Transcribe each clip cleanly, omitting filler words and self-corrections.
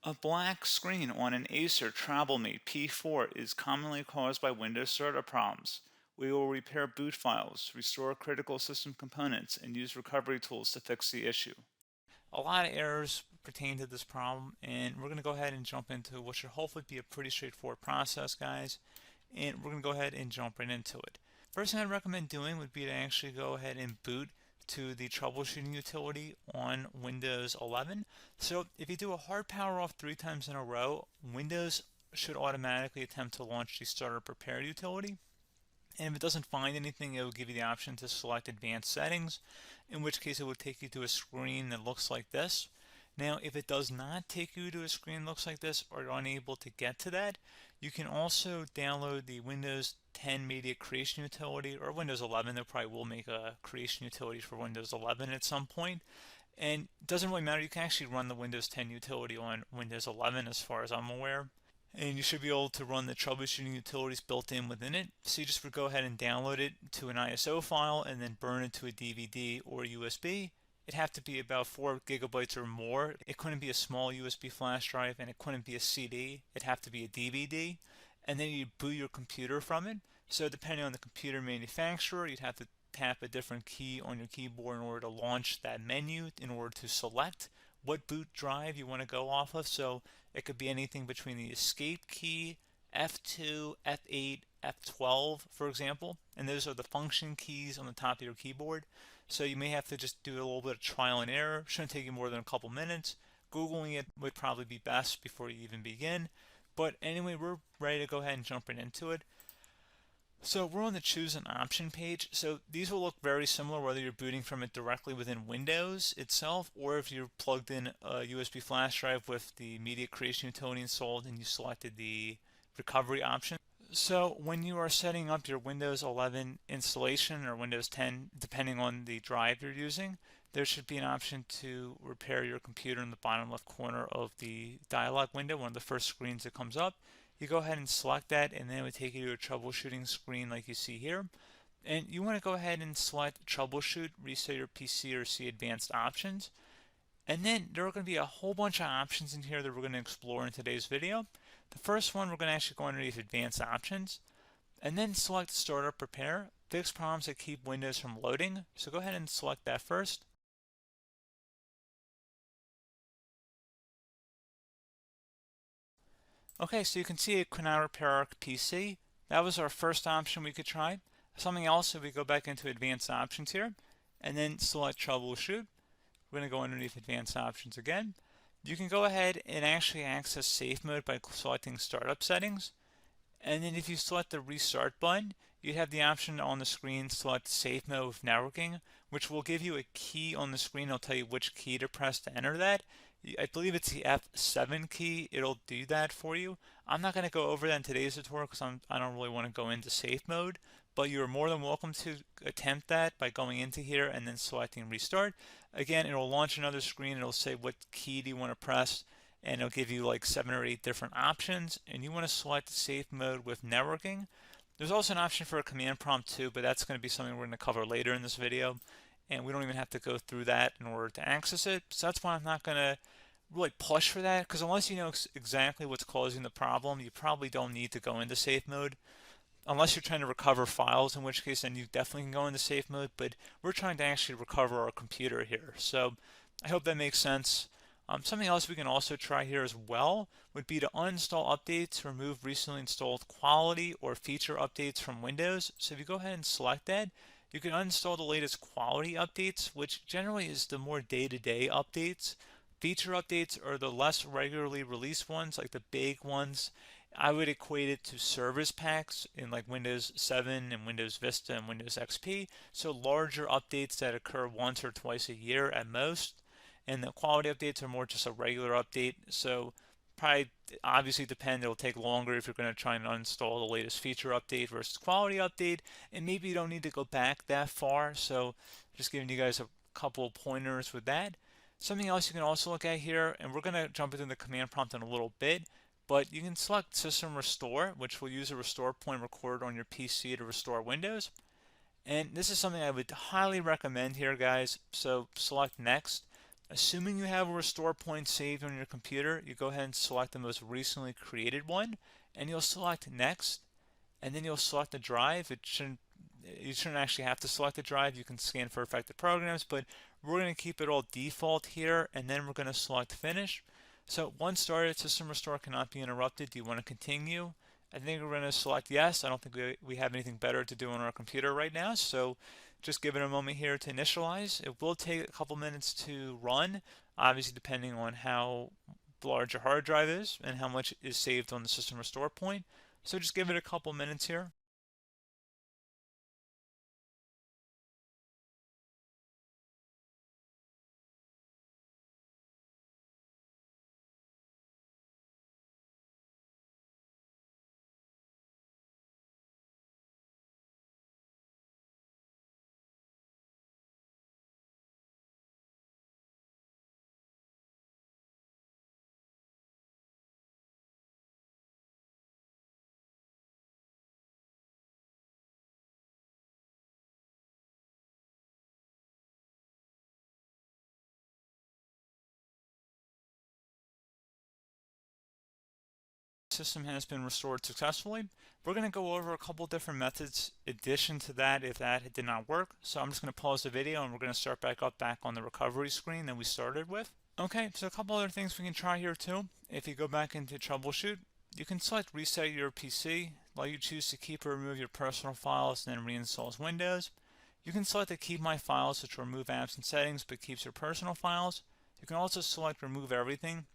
A black screen on an Acer TravelMate P4 is commonly caused by Windows startup problems. We will repair boot files, restore critical system components, and use recovery tools to fix the issue. A lot of errors pertain to this problem, and we're going to go ahead and jump into what should hopefully be a pretty straightforward process, guys. And we're going to go ahead and jump right into it. First thing I'd recommend doing would be to actually go ahead and boot to the troubleshooting utility on Windows 11. So if you do a hard power off 3 times in a row, Windows should automatically attempt to launch the startup repair utility. And if it doesn't find anything, it will give you the option to select advanced settings, in which case it will take you to a screen that looks like this. Now, if it does not take you to a screen that looks like this, or you're unable to get to that, you can also download the Windows 10 Media Creation Utility, or Windows 11. They probably will make a creation utility for Windows 11 at some point. And it doesn't really matter, you can actually run the Windows 10 utility on Windows 11 as far as I'm aware. And you should be able to run the troubleshooting utilities built in within it. So you just would go ahead and download it to an ISO file and then burn it to a DVD or USB. It'd have to be about 4 gigabytes or more. It couldn't be a small USB flash drive, and it couldn't be a CD. It'd have to be a DVD. And then you'd boot your computer from it. So depending on the computer manufacturer, you'd have to tap a different key on your keyboard in order to launch that menu, in order to select what boot drive you want to go off of. So it could be anything between the escape key, F2, F8, F12, for example, and those are the function keys on the top of your keyboard. So you may have to just do a little bit of trial and error. Shouldn't take you more than a couple minutes. Googling it would probably be best before you even begin. But anyway, we're ready to go ahead and jump right into it. So we're on the choose an option page. So these will look very similar whether you're booting from it directly within Windows itself, or if you're plugged in a USB flash drive with the media creation utility installed and you selected the recovery option. So when you are setting up your Windows 11 installation or Windows 10, depending on the drive you're using, there should be an option to repair your computer in the bottom left corner of the dialog window, one of the first screens that comes up. You go ahead and select that, and then it would take you to a troubleshooting screen like you see here. And you want to go ahead and select troubleshoot, reset your PC, or see advanced options. And then there are going to be a whole bunch of options in here that we're going to explore in today's video. The first one, we're going to actually go underneath advanced options, and then select startup repair, fix problems that keep Windows from loading. So go ahead and select that first. Okay, so you can see it could not repair our PC. That was our first option we could try. Something else, if we go back into advanced options here, and then select troubleshoot, we're going to go underneath advanced options again. You can go ahead and actually access safe mode by selecting startup settings. And then if you select the restart button, you have the option on the screen, select safe mode with networking, which will give you a key on the screen. It'll tell you which key to press to enter that. I believe it's the F7 key. It'll do that for you. I'm not going to go over that in today's tutorial because I don't really want to go into safe mode, but you're more than welcome to attempt that by going into here and then selecting restart. Again, it'll launch another screen. It'll say what key do you want to press, and it'll give you like 7 or 8 different options, and you want to select safe mode with networking. There's also an option for a command prompt too, but that's going to be something we're going to cover later in this video, and we don't even have to go through that in order to access it. So that's why I'm not going to really push for that, because unless you know exactly what's causing the problem, you probably don't need to go into safe mode. Unless you're trying to recover files, in which case then you definitely can go into safe mode, but we're trying to actually recover our computer here. So I hope that makes sense. Something else we can also try here as well would be to uninstall updates, remove recently installed quality or feature updates from Windows. So if you go ahead and select that, you can uninstall the latest quality updates, which generally is the more day-to-day updates. Feature updates are the less regularly released ones, like the big ones. I would equate it to service packs in like Windows 7 and Windows Vista and Windows XP. So larger updates that occur once or twice a year at most. And the quality updates are more just a regular update. So probably obviously depend, it'll take longer if you're going to try and uninstall the latest feature update versus quality update. And maybe you don't need to go back that far. So just giving you guys a couple of pointers with that. Something else you can also look at here, and we're going to jump into the command prompt in a little bit, but you can select System Restore, which will use a restore point recorded on your PC to restore Windows. And this is something I would highly recommend here, guys. So select Next. Assuming you have a restore point saved on your computer, you go ahead and select the most recently created one, and you'll select next, and then you'll select the drive. You shouldn't actually have to select the drive. You can scan for affected programs, but we're going to keep it all default here, and then we're going to select finish. So once started, system restore cannot be interrupted. Do you want to continue? I think we're going to select yes. I don't think we have anything better to do on our computer right now, so just give it a moment here to initialize. It will take a couple minutes to run, obviously depending on how large your hard drive is and how much is saved on the system restore point. So just give it a couple minutes here. System has been restored successfully. We're going to go over a couple different methods addition to that if that did not work. So I'm just going to pause the video and we're going to start back up back on the recovery screen that we started with. Okay, so a couple other things we can try here too. If you go back into troubleshoot, you can select reset your PC, let you choose to keep or remove your personal files and then reinstalls Windows. You can select to keep my files, which will remove apps and settings but keeps your personal files. You can also select remove everything,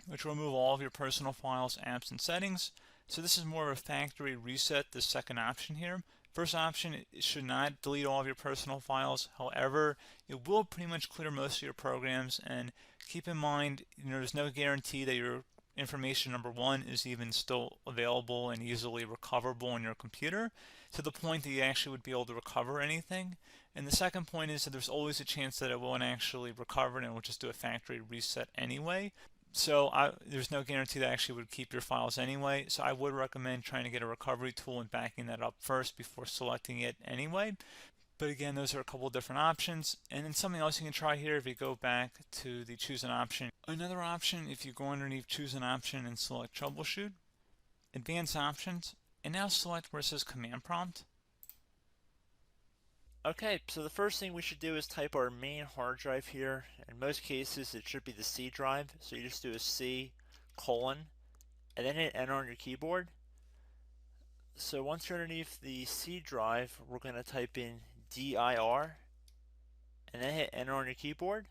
which will remove all of your personal files, apps, and settings. So this is more of a factory reset, the second option here. First option, it should not delete all of your personal files. However, it will pretty much clear most of your programs. And keep in mind, there's no guarantee that your information, number one, is even still available and easily recoverable on your computer to the point that you actually would be able to recover anything. And the second point is that there's always a chance that it won't actually recover and it will just do a factory reset anyway. So there's no guarantee that actually would keep your files anyway. So I would recommend trying to get a recovery tool and backing that up first before selecting it anyway. But again, those are a couple different options. And then something else you can try here if you go back to the choose an option. Another option, if you go underneath choose an option and select troubleshoot, advanced options, and now select where it says command prompt. Okay, so the first thing we should do is type our main hard drive here. In most cases, it should be the C drive. So you just do a C colon and then hit enter on your keyboard. So once you're underneath the C drive, we're going to type in dir and then hit enter on your keyboard.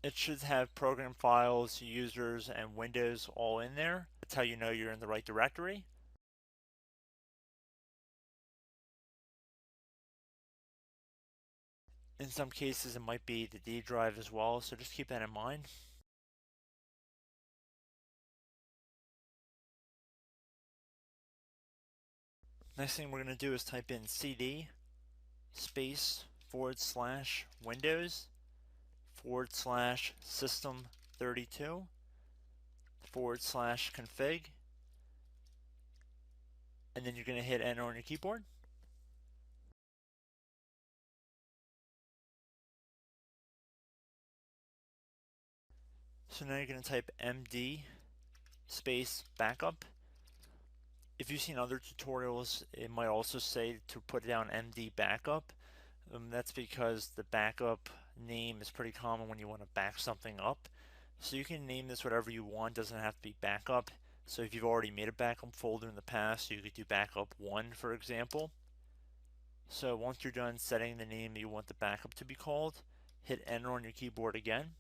It should have program files, users, and Windows all in there. That's how you know you're in the right directory. In some cases, it might be the D drive as well, so just keep that in mind. Next thing we're going to do is type in cd space / Windows / system 32 / config, and then you're going to hit enter on your keyboard. So now you're going to type md space backup. If you've seen other tutorials, it might also say to put down md backup. That's because the backup name is pretty common when you want to back something up. So you can name this whatever you want, doesn't have to be backup. So if you've already made a backup folder in the past, you could do backup 1, for example. So once you're done setting the name you want the backup to be called, hit enter on your keyboard again.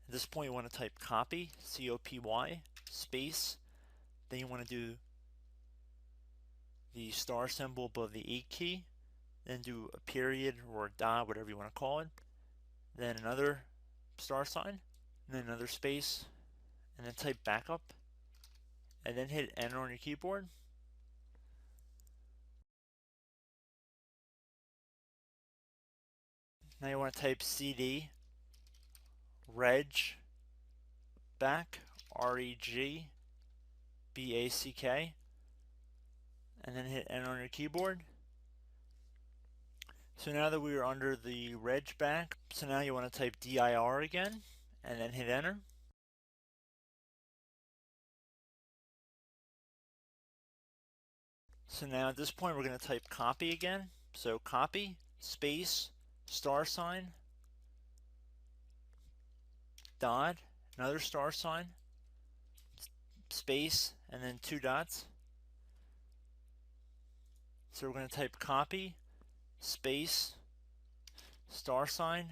At this point you want to type copy, C-O-P-Y, space, then you want to do the star symbol above the 8 key, then do a period or a dot, whatever you want to call it, then another star sign, and then another space, and then type backup, and then hit enter on your keyboard. Now you want to type cd reg back REGBACK, and then hit enter on your keyboard. So now that we are under the reg back, so now you want to type DIR again, and then hit enter. So now at this point we're going to type copy again. So copy, space, $, dot, another $, space, and then 2 dots. So we're going to type copy, space, $,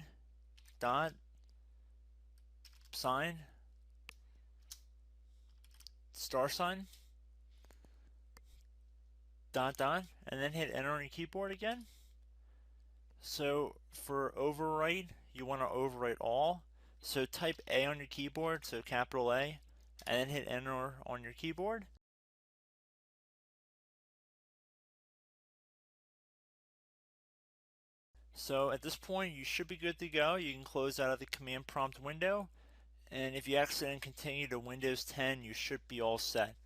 dot, sign, $, dot, dot, and then hit enter on your keyboard again. So for overwrite, you want to overwrite all. So type A on your keyboard, so capital A, and then hit enter on your keyboard. So at this point you should be good to go. You can close out of the command prompt window, and if you accidentally continue to Windows 10, you should be all set.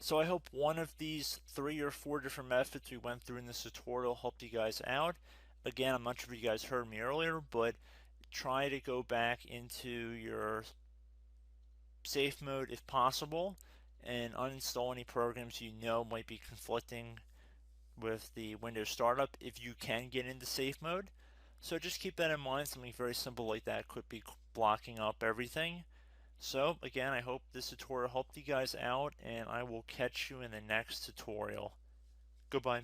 So I hope one of these 3 or 4 different methods we went through in this tutorial helped you guys out. Again, I'm not sure if you guys heard me earlier, but try to go back into your safe mode if possible and uninstall any programs you know might be conflicting with the Windows startup if you can get into safe mode. So just keep that in mind. Something very simple like that could be blocking up everything. So again, I hope this tutorial helped you guys out, and I will catch you in the next tutorial. Goodbye.